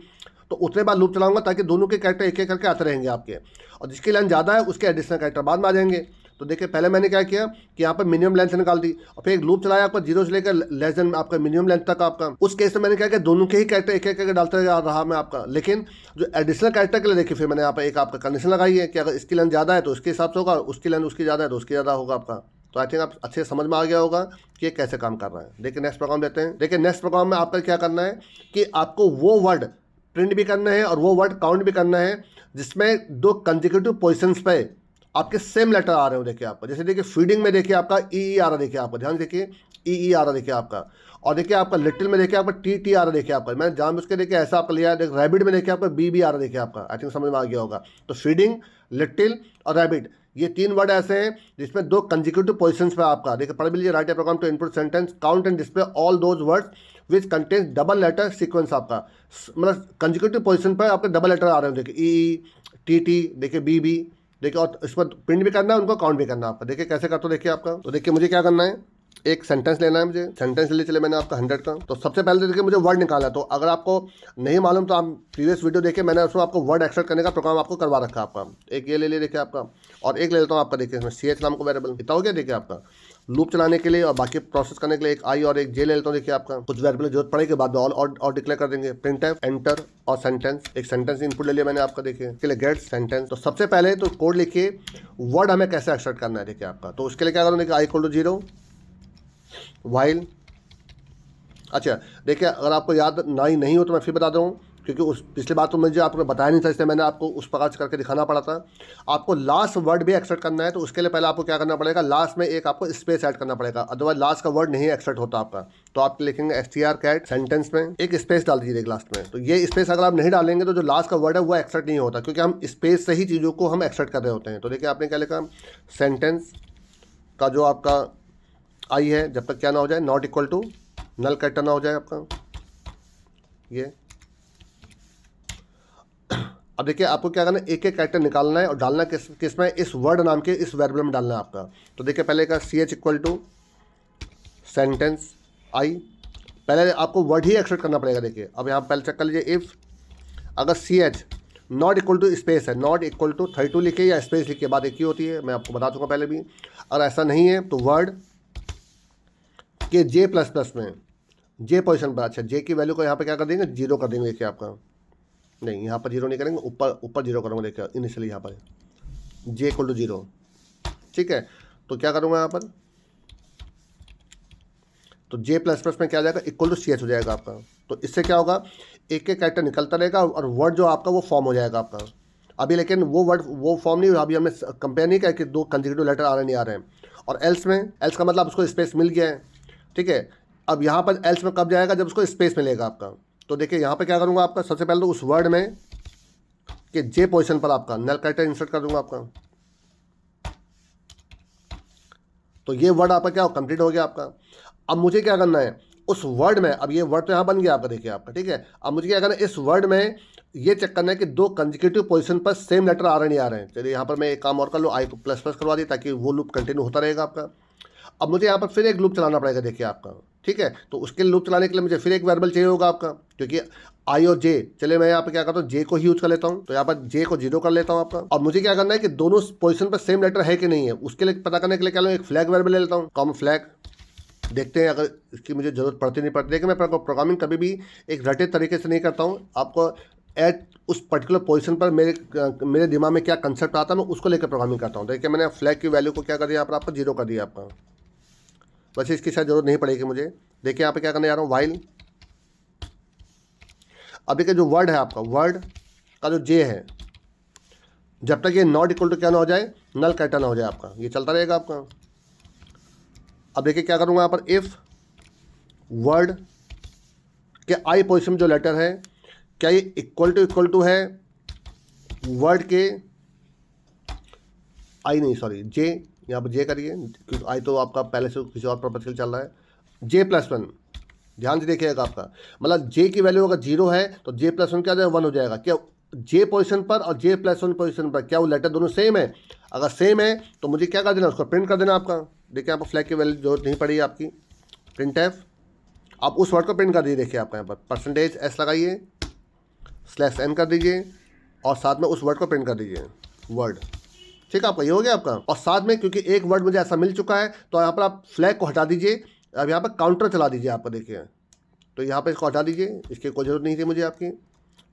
तो उतने बार लूप चलाऊंगा ताकि दोनों के कैरेक्टर एक एक करके आते रहेंगे आपके, और जिसकी लेंथ ज़्यादा है उसके एडिशनल कैरेक्टर बाद में आ जाएंगे। तो देखिए पहले मैंने क्या किया कि यहाँ पर मिनिमम लेंथ निकाल दी, और फिर एक लूप चलाया आपका 0 से लेकर लेस देन आपका मिनिमम लेंथ तक आपका। उस केस में मैंने क्या किया, दोनों के ही कैरेक्टर एक एक करके डालते रहा मैं आपका। लेकिन जो एडिशनल कैरेक्टर के लिए देखिए फिर मैंने यहाँ पर एक आपका कंडीशन लगाई है कि अगर इसकी लेंथ ज़्यादा है तो उसके हिसाब से होगा, उसकी लेंथ उसकी ज़्यादा है तो उसकी ज़्यादा होगा आपका, तो आई थिंक आप अच्छे समझ में आ गया होगा कि ये कैसे काम कर रहा है। देखिए नेक्स्ट प्रोग्राम देते हैं। देखिए नेक्स्ट प्रोग्राम में आपका क्या करना है कि आपको वो वर्ड प्रिंट भी करना है और वो वर्ड काउंट भी करना है जिसमें दो कंसेक्यूटिव पोजिशंस पे आपके सेम लेटर आ रहे हो। देखिए आपका जैसे देखिए फीडिंग में देखिए आपका ई आ रहा, देखिए आपका ध्यान देखिए ई आ रहा देखिए आपका, और देखिए आपका लिटिल में देखिए आपका टी आ रहा देखिए आपका, मैंने जानबूझ के देखिए ऐसा आपका लिया है। देखिए रैबिट में देखिए आपका बी आ रहा देखिए आपका, आई थिंक समझ में आ गया होगा। तो फीडिंग, लिटिल और रैबिट ये तीन वर्ड ऐसे हैं जिसमें दो कंसेक्यूटिव पोजीशंस पे आपका देखिए पढ़ भी लीजिए। Write a program to input sentence count and display all those words which contains double letter sequence आपका, मतलब कंसेक्यूटिव पोजीशन पर आपके डबल लेटर आ रहे हैं। देखिए ई टी देखिए बी देखिए, और इस पर प्रिंट भी करना है, उनको काउंट भी करना है आपका। देखिए कैसे करते हो देखिए आपका। तो देखिए मुझे क्या करना है, एक सेंटेंस लेना है मुझे, सेंटेंस ले चले मैंने आपका 100 का। तो सबसे पहले देखिए मुझे वर्ड निकालना है। तो अगर आपको नहीं मालूम तो आप प्रीवियस वीडियो देखिए, मैंने उसमें आपको वर्ड एक्सट्रैक्ट करने का प्रोग्राम आपको करवा रखा है आपका। एक ये ले लिया देखिए आपका, और एक ले लेता हूँ आपका देखिए इसमें CH नाम को वेरिएबल, इतना हो गया देखिए आपका। लूप चलाने के लिए और बाकी प्रोसेस करने के लिए एक आई और एक जे ले लेता हूँ देखिए आपका। कुछ वेरिएबल जरूरत पड़ेगी बाद में और डिक्लेयर कर देंगे। प्रिंटफ, एंटर और सेंटेंस, एक सेंटेंस इनपुट ले लिया मैंने आपका देखिए के लिए गेट सेंटेंस। तो सबसे पहले तो कोड लिखिए वर्ड हमें कैसे एक्सट्रैक्ट करना है देखिए आपका। तो उसके लिए क्या करूँ देखिए आई इक्वल टू 0 वाइल। अच्छा देखिए अगर आपको याद नहीं हो तो मैं फिर बता दूँ, क्योंकि उस पिछली बार तो मुझे आपको बताया नहीं था, इसलिए मैंने आपको उस प्रकार से करके दिखाना पड़ा था। आपको लास्ट वर्ड भी एक्सट्रैक्ट करना है, तो उसके लिए पहले आपको क्या करना पड़ेगा, लास्ट में एक आपको स्पेस ऐड करना पड़ेगा, अदरवाइज लास्ट का वर्ड नहीं एक्सट्रैक्ट होता आपका। तो आप लिखेंगे strcat सेंटेंस में एक स्पेस डाल दीजिए लास्ट में। तो ये स्पेस अगर आप नहीं डालेंगे तो जो लास्ट का वर्ड है वो एक्सट्रैक्ट नहीं होता, क्योंकि हम स्पेस से ही चीज़ों को हम एक्सट्रैक्ट कर रहे होते हैं। तो देखिए आपने क्या लिखा, सेंटेंस का जो आपका आई है जब तक क्या ना हो जाए, not equal to null character ना हो जाए आपका ये। अब देखिए आपको क्या करना है, एक एक कैरेक्टर निकालना है और डालना किस में, इस वर्ड नाम के इस वेरिएबल में डालना है आपका। तो देखिए पहले का CH equal to sentence I, पहले आपको वर्ड ही एक्सट्रैक्ट करना पड़ेगा। देखिए अब यहाँ पहले चेक कर लीजिए, इफ़ अगर CH not equal to space है, नॉट इक्वल टू 32 लिखिए या स्पेस लिखिए, बात एक ही होती है, मैं आपको बता चुका पहले भी। अगर ऐसा नहीं है तो वर्ड के J++ में जे पोजिशन पर, अच्छा जे की वैल्यू को यहाँ पे क्या कर देंगे, 0 कर देंगे। देखिए आपका नहीं, यहाँ पर 0 नहीं करेंगे, ऊपर 0 करूँगा। देखिए इनिशियली यहाँ पर J इक्वल टू 0, ठीक है। तो क्या करूँगा यहाँ पर, तो J++ में क्या जाएगा, इक्वल टू CH हो जाएगा आपका। तो इससे क्या होगा, एक एक कैरेक्टर निकलता रहेगा और वर्ड जो आपका वो फॉर्म हो जाएगा आपका। अभी लेकिन वो वर्ड वो फॉर्म नहीं हुआ, अभी हमने कंपेयर नहीं किया कि दो कंसेक्यूटिव लेटर आ रहे नहीं आ रहे हैं। और एल्स में, एल्स का मतलब उसको स्पेस मिल गया है, ठीक है। अब यहाँ पर एल्स में कब जाएगा, जब उसको स्पेस मिलेगा आपका। तो देखिए यहाँ पर क्या करूँगा आपका, सबसे पहले तो उस वर्ड में कि J पोजीशन पर आपका नल कैरेक्टर इंसर्ट कर दूंगा आपका। तो ये वर्ड आपका क्या कंप्लीट हो गया आपका। अब मुझे क्या करना है उस वर्ड में, अब ये वर्ड तो यहाँ बन गया आपका देखिए आपका, ठीक है। अब मुझे क्या करना है, इस वर्ड में ये चेक करना है कि दो कंसेक्यूटिव पोजीशन पर सेम लेटर आ रहे नहीं आ रहे हैं। चलिए यहाँ पर मैं एक काम और कर लूँ, आई को ++ करवा दी ताकि वो लूप कंटिन्यू होता रहेगा आपका। अब मुझे यहाँ पर फिर एक लूप चलाना पड़ेगा देखिए आपका, ठीक है। तो उसके लूप चलाने के लिए मुझे फिर एक वेरिएबल चाहिए होगा आपका, क्योंकि आई और जे, चले मैं यहाँ पे क्या करता हूँ, जे को ही यूज कर लेता हूँ। तो यहाँ पर जे को 0 कर लेता हूँ आपका। और मुझे क्या करना है कि दोनों पोजीशन पर सेम लेटर है कि नहीं है, उसके लिए पता करने के लिए क्या लूँ, एक फ्लैग वेरिएबल ले लेता हूँ, कॉमन फ्लैग। देखते हैं अगर इसकी मुझे ज़रूरत पड़ती नहीं पड़ती। देखिए मैं प्रोग्रामिंग कभी भी एक रटे तरीके से नहीं करता हूँ, आपको एट उस पर्टिकुलर पोजीशन पर मेरे दिमाग में क्या कंसेप्ट आता है मैं उसको लेकर प्रोग्रामिंग करता हूँ। देखिए मैंने फ्लैग की वैल्यू को क्या कर दिया यहाँ पर आपको 0 कर दिया आपका, वैसे इसकी शायद जरूरत नहीं पड़ेगी मुझे। देखिए यहाँ पे क्या करने जा रहा हूँ, वाइल। अब देखिए जो वर्ड है आपका, वर्ड का जो J है, जब तक ये नॉट इक्वल टू क्या ना हो जाए, नल कैरेक्टर ना हो जाए आपका, ये चलता रहेगा आपका। अब देखिए क्या करूँगा यहाँ पर, इफ़ वर्ड के आई पोजीशन में जो लेटर है क्या ये इक्वल टू है वर्ड के आई, नहीं सॉरी J, यहाँ पर J करिए क्योंकि आई तो आपका पहले से किसी और पर्पज के लिए चल रहा है। J+1 ध्यान से देखिएगा आपका, मतलब J की वैल्यू अगर 0 है तो J+1 क्या हो जाएगा, 1 हो जाएगा। क्या J पोजीशन पर और J+1 पोजीशन पर क्या वो लेटर दोनों सेम है, अगर सेम है तो मुझे क्या कर देना, उसको प्रिंट कर देना आपका। देखिए यहाँ पर फ्लैग की वैल्यू जरूरत नहीं पड़ी आपकी, प्रिंटफ आप उस वर्ड को प्रिंट कर दीजिए। देखिए आपका यहाँ पर %s लगाइए, /n कर दीजिए और साथ में उस वर्ड को प्रिंट कर दीजिए, वर्ड, ठीक है आपका, ये हो गया आपका। और साथ में क्योंकि एक वर्ड मुझे ऐसा मिल चुका है तो यहाँ पर आप फ्लैग को हटा दीजिए, अब यहाँ पर काउंटर चला दीजिए आपका। देखिए तो यहाँ पर इसको हटा दीजिए, इसकी कोई ज़रूरत नहीं थी मुझे आपकी।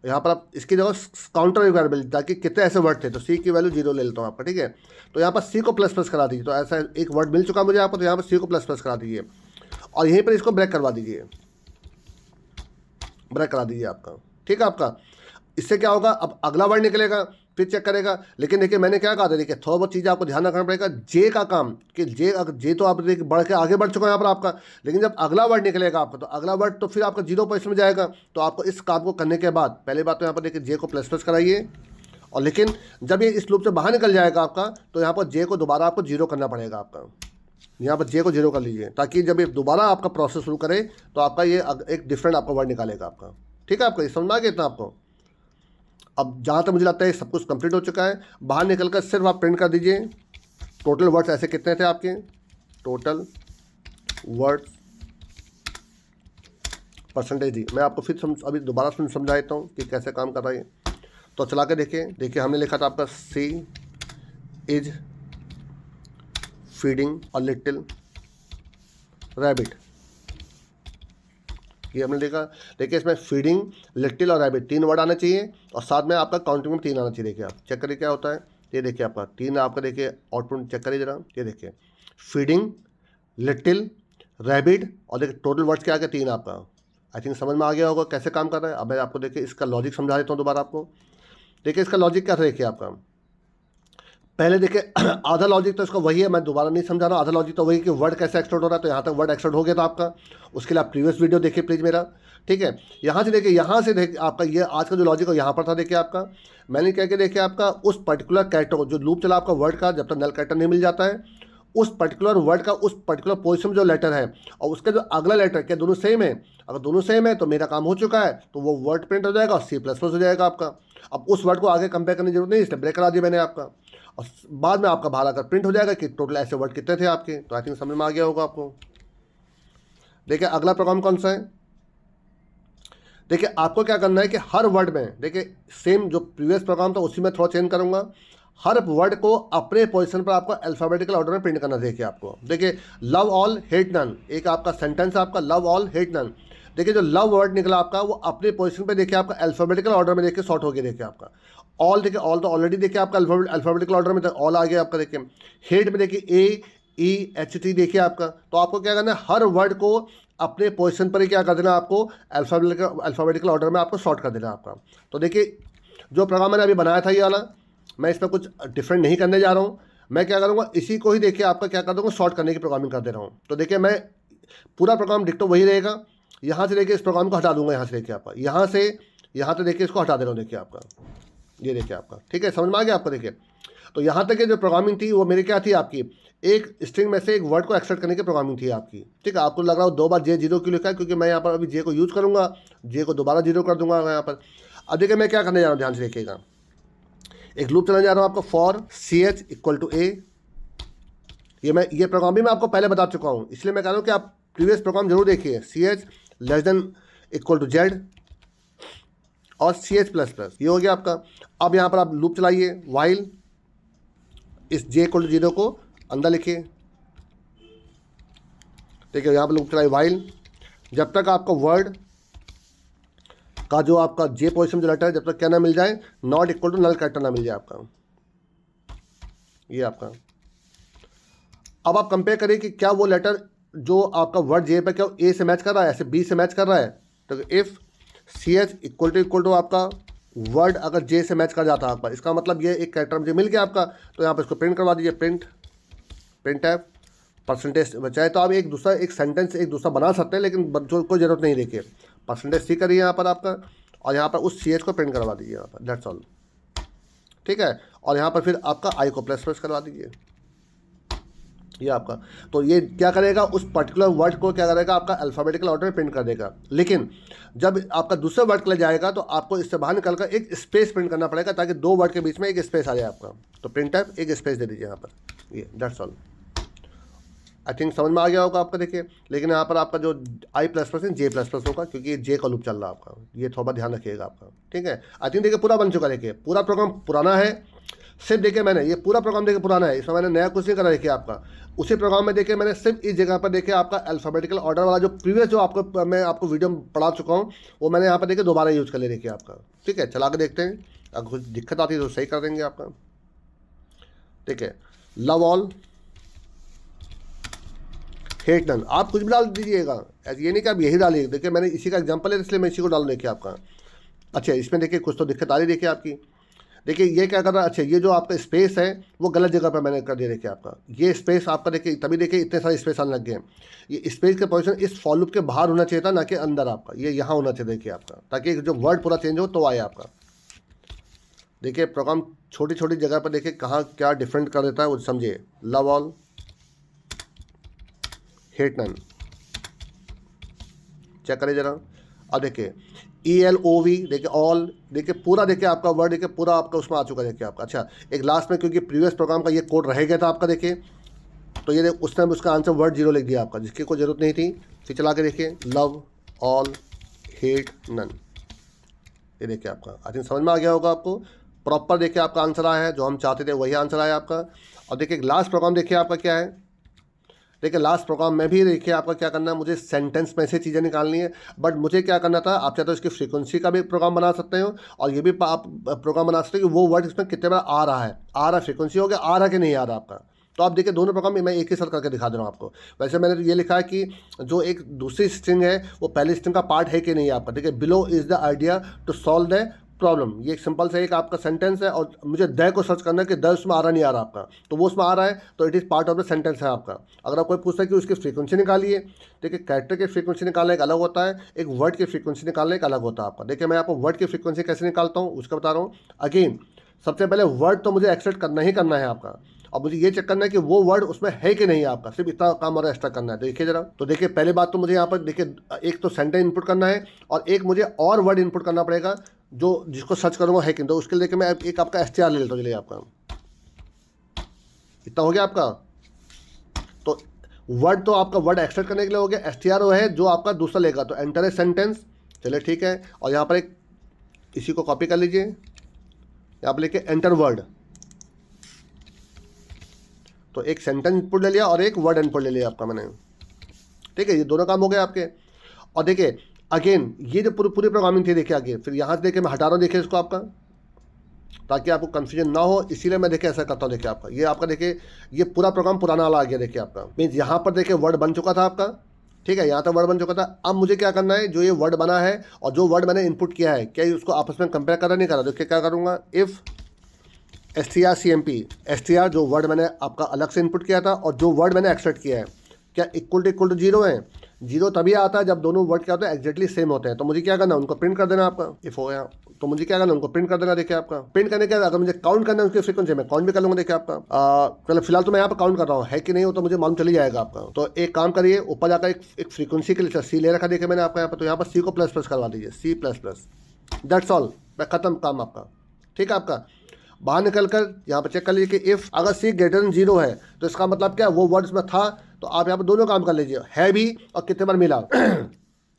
यहाँ पर आप इसकी जगह काउंटर वेरिएबल ताकि कितने ऐसे वर्ड थे, तो सी की वैल्यू 0 ले लेता हूँ आपका, ठीक है। तो यहाँ पर सी को प्लस प्लस करा दीजिए, तो ऐसा एक वर्ड मिल चुका मुझे यहाँ पर, तो यहाँ पर सी को प्लस प्लस करा दीजिए और यहीं पर इसको ब्रेक करवा दीजिए, ब्रेक करा दीजिए आपका, ठीक है आपका। इससे क्या होगा, अब अगला वर्ड निकलेगा फिर चेक करेगा। लेकिन देखिए मैंने क्या कहा था, देखिए थोड़ा बहुत चीज़ें आपको ध्यान रखना पड़ेगा। जे का काम कि जे तो आप देखिए बढ़ के आगे बढ़ चुका है यहाँ पर आपका, लेकिन जब अगला वर्ड निकलेगा आपका, तो अगला वर्ड तो फिर आपका 0 पोजिशन में जाएगा। तो आपको इस काम को करने के बाद पहली बात तो यहाँ पर देखिए जे को प्लस प्लस कराइए, और लेकिन जब ये इस लूप से बाहर निकल जाएगा आपका, तो यहाँ पर जे को दोबारा आपको 0 करना पड़ेगा आपका। यहाँ पर जे को 0 कर लीजिए, ताकि जब ये दोबारा आपका प्रोसेस शुरू करे तो आपका ये एक डिफरेंट आपका वर्ड निकालेगा आपका, ठीक है आपका। ये समझ में आ गया इतना आपको। अब जहाँ तक मुझे लगता है सब कुछ कंप्लीट हो चुका है। बाहर निकलकर सिर्फ आप प्रिंट कर दीजिए टोटल वर्ड्स ऐसे कितने थे आपके, टोटल वर्ड्स परसेंटेज दी। मैं आपको फिर अभी दोबारा समझा देता हूँ कि कैसे काम कर रहा है। तो चला के देखिए हमने लिखा था आपका she is feeding a little rabbit, ये हमने लिखा। देखिए इसमें फीडिंग, लिटिल और रैबिट 3 वर्ड आना चाहिए, और साथ में आपका काउंटिंग में 3 आना चाहिए। देखिए आप चेक करिए क्या होता है, ये देखिए आपका 3 आपका देखिए आउटपुट चेक करिए जरा, ये देखिए फीडिंग, लिटिल, रैबिट, और देखिए टोटल वर्ड्स क्या आ गया 3 आपका। आई थिंक समझ में आ गया होगा कैसे काम कर रहा है। अब मैं आपको देखिए इसका लॉजिक समझा देता हूँ दोबारा आपको। देखिए इसका लॉजिक क्या था, देखिए आपका पहले देखिए आधा लॉजिक तो इसका वही है, मैं दोबारा नहीं समझा रहा। आधा लॉजिक तो वही कि वर्ड कैसे एक्सट्रोड हो रहा है, तो यहाँ तक वर्ड एक्सट्रोड हो गया था आपका। उसके लिए आप प्रीवियस वीडियो देखिए प्लीज़ मेरा, ठीक है। यहाँ से देखिए आपका ये आज का जो लॉजिक है यहाँ पर था। देखिए आपका मैंने क्या किया, देखिए आपका उस पर्टिकुलर कैरेक्टर को जो लूप चला आपका वर्ड का, जब तक नल कैरेक्टर नहीं मिल जाता है, उस पर्टिकुलर वर्ड का उस पर्टिकुलर पोजिशन में जो लेटर है और उसका जो अगला लेटर, क्या दोनों सेम है? अगर दोनों सेम है तो मेरा काम हो चुका है, तो वो वर्ड प्रिंट हो जाएगा और C++ हो जाएगा आपका। अब उस वर्ड को आगे कंपेयर करने की जरूरत नहीं, इसलिए ब्रेक करा दिया मैंने आपका, और बाद में आपका बाहर आकर प्रिंट हो जाएगा कि टोटल ऐसे वर्ड कितने थे आपके। तो आई थिंक समझ में आ गया होगा आपको। देखिए अगला प्रोग्राम कौन सा है, देखिए आपको क्या करना है कि हर वर्ड में, देखिए सेम जो प्रीवियस प्रोग्राम था उसी में थोड़ा चेंज करूंगा। हर वर्ड को अपने पोजीशन पर आपको अल्फाबेटिकल ऑर्डर में प्रिंट करना। देखिए आपको देखिए लव ऑल हेट नन, एक आपका सेंटेंस है आपका लव ऑल हेट नन। देखिए जो लव वर्ड निकला आपका वो अपने पोजीशन पे देखिए आपका अल्फाबेटिकल ऑर्डर में देखिए शॉर्ट हो गया। देखिए आपका ऑल, देखिए ऑल तो ऑलरेडी देखिए आपका अल्फाबेटिकल ऑर्डर में ऑल आ गया आपका। देखिए हेट में देखिए AEHT देखिए आपका। तो आपको क्या करना है, हर वर्ड को अपने पोजीशन पर ही क्या कर देना, आपको अल्फाबेटिकल ऑर्डर में आपको शॉर्ट कर देना आपका। तो देखिए जो प्रोग्राम मैंने अभी बनाया था ये वाला, मैं इसमें कुछ डिफरेंट नहीं करने जा रहा हूँ। मैं क्या करूँगा, इसी को ही देखिए आपका क्या कर दूँगा, शॉर्ट करने की प्रोग्रामिंग कर दे रहा हूँ। तो देखिए मैं पूरा प्रोग्राम डिक्टो वही रहेगा। यहाँ से देखिए इस प्रोग्राम को हटा दूंगा, यहाँ से देखिए आपका, यहाँ से यहाँ तक देखिए इसको हटा दे रहा हूँ। देखिए आपका ये देखिए आपका, ठीक है, समझ में आ गया आपको। देखिए तो यहाँ तक की जो प्रोग्रामिंग थी वो मेरी क्या थी, आपकी एक स्ट्रिंग में से एक वर्ड को एक्सट्रैक्ट करने की प्रोग्रामिंग थी आपकी, ठीक है। आपको लग रहा हो 2 बार J 0 क्यों लिखा है, क्योंकि मैं यहाँ पर अभी J को यूज़ करूँगा, J को दोबारा 0 कर दूंगा यहाँ पर। अब देखिए मैं क्या करने जा रहा हूँ, ध्यान से देखिएगा। एक लूप चलाने जा रहा हूँ आपको फॉर CH = A। ये प्रोग्राम भी मैं आपको पहले बता चुका हूँ, इसलिए मैं कह रहा हूँ कि आप प्रीवियस प्रोग्राम जरूर देखिए। CH <= Z और CH++, ये हो गया आपका। अब यहाँ पर आप लूप चलाइए वाइल इस J = 0 को अंदर लिखिए। देखिए यहाँ पर लूप चलाइए वाइल, जब तक आपका वर्ड का जो आपका J पोजिशन जो लेटर है, जब तक क्या ना मिल जाए, not equal to null character ना मिल जाए आपका। ये आपका अब आप कंपेयर करिए कि क्या वो लेटर जो आपका वर्ड J पे क्या A से मैच कर रहा है, ऐसे B से मैच कर रहा है। तो इफ़ CH = आपका वर्ड अगर J से मैच कर जाता है आपका, इसका मतलब ये एक कैरेक्टर मुझे मिल गया आपका। तो यहाँ पर इसको प्रिंट करवा दीजिए, प्रिंट है परसेंटेज। चाहे तो आप एक सेंटेंस एक दूसरा बना सकते हैं, लेकिन जो कोई ज़रूरत नहीं। देखिए %C करिए यहाँ पर आपका, और यहाँ पर उस CH को प्रिंट करवा दीजिए यहाँ पर, दैट्स ऑल, ठीक है। और यहाँ पर फिर आपका I को ++ करवा दीजिए, ये आपका। तो ये क्या करेगा, उस पर्टिकुलर वर्ड को क्या करेगा, आपका अल्फ़ाबेटिकल ऑर्डर में प्रिंट कर देगा। लेकिन जब आपका दूसरे वर्ड के लिए जाएगा तो आपको इससे बाहर निकलकर एक स्पेस प्रिंट करना पड़ेगा, ताकि 2 वर्ड के बीच में एक स्पेस आ जाए आपका। तो प्रिंट टाइप एक स्पेस दे दीजिए यहाँ पर, ये दैट्स ऑल। आई थिंक समझ में आ गया होगा आपका। देखिए लेकिन यहाँ पर आपका जो I++ J++ होगा, क्योंकि ये J का लूप चल रहा है आपका, ये थोड़ा ध्यान रखिएगा आपका, ठीक है। आई थिंक देखिए पूरा बन चुका है। देखिए पूरा प्रोग्राम पुराना है, सिर्फ देखिए मैंने ये पूरा प्रोग्राम देखिए पुराना है, इसमें मैंने नया कुछ नहीं करा देखिए आपका। उसी प्रोग्राम में देखिए मैंने सिर्फ इस जगह पर देखिए आपका अल्फ़ाबेटिकल ऑर्डर वाला जो प्रीवियस जो आपको मैं आपको वीडियो में पढ़ा चुका हूँ, वो मैंने यहाँ पर देखिए दोबारा यूज़ कर लिया देखिए आपका। ठीक है, चला के देखते हैं, अगर कुछ दिक्कत आती है तो सही कर देंगे आपका। ठीक है, लव ऑल हेट नन, आप कुछ भी डाल दीजिएगा, ये नहीं कि आप यही डालिए। देखिए मैंने इसी का एग्जांपल है इसलिए मैं इसी को डालूँ देखिए आपका। अच्छा, इसमें देखिए कुछ तो दिक्कत आ रही देखिए आपकी। देखिए ये क्या कर रहा है, अच्छा ये जो आपका स्पेस है वो गलत जगह पर मैंने कर दिया देखिए आपका। ये स्पेस आपका देखिए तभी देखिए इतने सारे स्पेस आने लग गए हैं। ये स्पेस का पोजीशन इस फॉर लूप के बाहर होना चाहिए था, ना कि अंदर आपका। ये यहाँ होना चाहिए देखिए आपका, ताकि जो वर्ड पूरा चेंज हो तो आए आपका। देखिए प्रोग्राम छोटी छोटी जगह पर देखिए कहाँ क्या डिफरेंट कर देता है वो समझिए। Love all hate none, check करिए जरा। अब देखिए ELOV देखिए ऑल, देखिए पूरा देखिए आपका वर्ड देखिए पूरा आपका उसमें आ चुका है देखिए आपका। अच्छा, एक लास्ट में क्योंकि प्रीवियस प्रोग्राम का ये कोड रह गया था आपका देखिए, तो ये उसने उसका आंसर वर्ड 0 लिख दिया आपका, जिसकी कोई ज़रूरत नहीं थी। फिर चला के देखिए लव ऑल हेट नन, ये देखिए आपका। आई थिंक समझ में आ गया होगा आपको। प्रॉपर देखिए आपका आंसर आया है, जो हम चाहते थे वही आंसर आया आपका। और देखिए लास्ट प्रोग्राम देखिए आपका क्या है। देखिए लास्ट प्रोग्राम में भी देखिए आपका क्या करना है, मुझे सेंटेंस में से चीज़ें निकालनी है। बट मुझे क्या करना था, आप चाहे तो इसकी फ्रीक्वेंसी का भी प्रोग्राम बना सकते हो, और ये भी आप प्रोग्राम बना सकते हो कि वो वर्ड इसमें कितने बार आ रहा है, फ्रीक्वेंसी हो गया, आ रहा कि नहीं आ रहा आपका। तो आप देखिए दोनों प्रोग्राम मैं एक ही साथ करके दिखा दे रहा हूँ आपको। वैसे मैंने ये लिखा है कि जो एक दूसरी स्ट्रिंग है वो पहली स्ट्रिंग का पार्ट है कि नहीं आपका। देखिए below is the idea to solve the problem, ये एक सिंपल सा एक आपका सेंटेंस है, और मुझे द को सर्च करना है कि द उसमें आ रहा नहीं आ रहा आपका, तो वो उसमें आ रहा है, तो it is part of the sentence है आपका। अगर आप कोई पूछता है कि उसकी फ्रीक्वेंसी निकालिए, देखिए कैरेक्टर की फ्रीक्वेंसी निकालना एक अलग होता है, एक वर्ड की फ्रीक्वेंसी निकालना एक अलग होता है आपका। देखिए मैं आपको वर्ड की फ्रीक्वेंसी कैसे निकालता हूँ उसका बता रहा हूँ। अगेन सबसे पहले वर्ड तो मुझे एक्सेप्ट करना ही करना है आपका, और मुझे ये चेक करना है कि वो वर्ड उसमें है कि नहीं आपका। सिर्फ इतना काम और एक्स्ट्रा करना है। देखिए जरा, तो देखिए पहले बात तो मुझे यहाँ पर देखिए एक तो सेंटेंस इनपुट करना है, और एक मुझे और वर्ड इनपुट करना पड़ेगा जो जिसको सर्च करूँगा है कि। तो उसके लिए मैं एक आपका STR ले लेता हूँ। चलिए आपका इतना हो गया आपका। तो वर्ड तो आपका वर्ड एक्सट्रैक्ट करने के लिए हो गया, STR वो है जो आपका दूसरा लेगा, तो एंटर ए सेंटेंस। चलिए ठीक है, और यहाँ पर एक इसी को कॉपी कर लीजिए, यहाँ पर लेके एंटर वर्ड, तो एक सेंटेंस इनपुट ले लिया और एक वर्ड इनपुट ले लिया आपका मैंने। ठीक है, ये दोनों काम हो गए आपके। और देखिए अगेन ये जो पूरी प्रोग्रामिंग थी देखिए आगे, फिर यहाँ से देखिए मैं हटा रहा हूँ देखिए इसको आपका, ताकि आपको कन्फ्यूजन ना हो, इसीलिए मैं देखिए ऐसा करता हूँ। देखिए आपका ये आपका देखिए ये पूरा प्रोग्राम पुराना वाला आ गया देखिए आपका। मीन्स यहाँ पर देखिए वर्ड बन चुका था आपका, ठीक है, यहाँ तक वर्ड बन चुका था। अब मुझे क्या करना है, जो ये वर्ड बना है और जो वर्ड मैंने इनपुट किया है, क्या उसको आपस में कंपेयर कर रहा नहीं कर रहा। देखिए क्या करूँगा, इफ़ strcmp, STR जो वर्ड मैंने आपका अलग से इनपुट किया था और जो वर्ड मैंने एक्सट्रैक्ट किया है, क्या इक्वल टू 0 है। 0 तभी आता है जब दोनों वर्ड क्या होता है, एग्जैक्टली सेम होते हैं। तो मुझे क्या करना है, उनको प्रिंट कर देना आपका। इफ हो गया तो मुझे क्या करना है, उनको प्रिंट कर देना। देखिए आपका प्रिंट करने के बाद अगर मुझे काउंट करना है उसकी फ्रीक्वेंसी, मैं काउंट भी कर लूँगा। देखिए आपका चलो फिलहाल तो मैं यहाँ पर काउंट कर रहा हूँ, है कि नहीं हो तो मुझे मालूम चली जाएगा आपका। तो एक काम करिए, ऊपर जाकर एक फ्रीक्वेंसी के लिए C ले रखा देखिए मैंने आपका यहाँ पर, तो यहाँ पर C को ++ करवा दीजिए, C++। दैट्स ऑल, मैं खत्म काम आपका। ठीक है, आपका बाहर निकल कर यहाँ पर चेक कर लीजिए कि इफ़ अगर C > 0 है तो इसका मतलब क्या, वो वर्ड इसमें था। तो आप यहाँ पर दोनों काम कर लीजिए, है भी और कितने बार मिला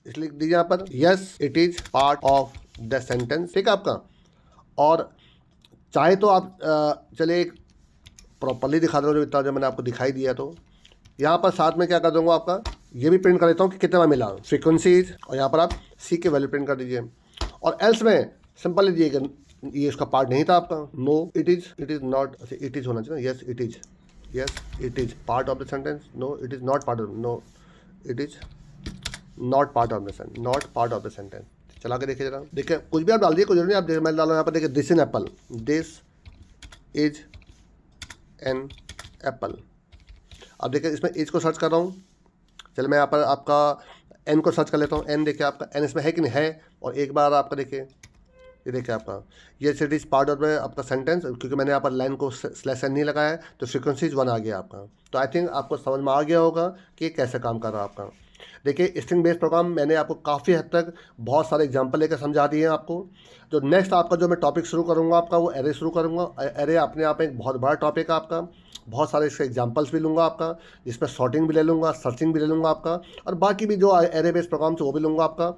इसलिए लिख दीजिए यहाँ पर yes it is part of the sentence. ठीक है आपका। और चाहे तो आप चलिए एक प्रॉपरली दिखा दो, जो इतना जो मैंने आपको दिखाई दिया, तो यहाँ पर साथ में क्या कर दूँगा आपका, ये भी प्रिंट कर देता हूँ कि कितने बार मिला फ्रीक्वेंसीज, और यहाँ पर आप C की वैल्यू प्रिंट कर दीजिए। और एल्स में सिंपल लीजिएगा, ये इसका पार्ट नहीं था आपका। No it is not, it is होना चाहिए, yes it is part of the sentence, no it is not part of, no it is not part of the sentence, not part of the sentence. चला के देखिए जरा, देखिए कुछ भी आप डाल दिए, कुछ नहीं। आप देखिए मैं डाल रहा हूँ यहाँ पर, देखिए this in Apple, this is an apple. अब देखिए इसमें एज को सर्च कर रहा हूँ। चलिए मैं यहाँ पर आपका एन को सर्च कर लेता हूँ। एन देखिए आपका एन इसमें है कि नहीं है, और एक बार आपका देखिए ये देखिए आपका ये इट इज़ पार्ट ऑफ आपका सेंटेंस, क्योंकि मैंने यहाँ पर लाइन को /n नहीं लगाया है, तो फ्रीक्वेंसीज 1 आ गया आपका। तो आई थिंक आपको समझ में आ गया होगा कि ये कैसे काम कर रहा है आपका। देखिए स्ट्रिंग बेस्ड प्रोग्राम मैंने आपको काफ़ी हद तक बहुत सारे एग्जांपल लेकर समझा दिए हैं आपको। जो नेक्स्ट आपका जो मैं टॉपिक शुरू करूँगा आपका, वो एरे शुरू करूँगा। एरे अपने आप में एक बहुत बड़ा टॉपिक है आपका, बहुत सारे इसके एग्जांपल्स भी लूँगा आपका, जिसमें सॉर्टिंग भी ले लूँगा, सर्चिंग भी ले लूँगा आपका, और बाकी भी जो एरे बेस्ड प्रोग्राम से वो भी लूँगा आपका।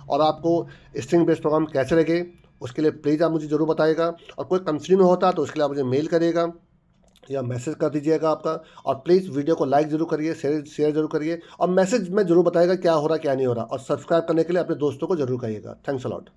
और आपको स्ट्रिंग बेस्ड प्रोग्राम कैसे लगे उसके लिए प्लीज़ आप मुझे ज़रूर बताइएगा। और कोई कंफ्यूजन होता तो उसके लिए आप मुझे मेल करिएगा या मैसेज कर दीजिएगा आपका। और प्लीज़ वीडियो को लाइक ज़रूर करिए, शेयर ज़रूर करिए, और मैसेज में ज़रूर बताइएगा क्या हो रहा है क्या नहीं हो रहा, और सब्सक्राइब करने के लिए अपने दोस्तों को ज़रूर कहिएगा। Thanks a lot.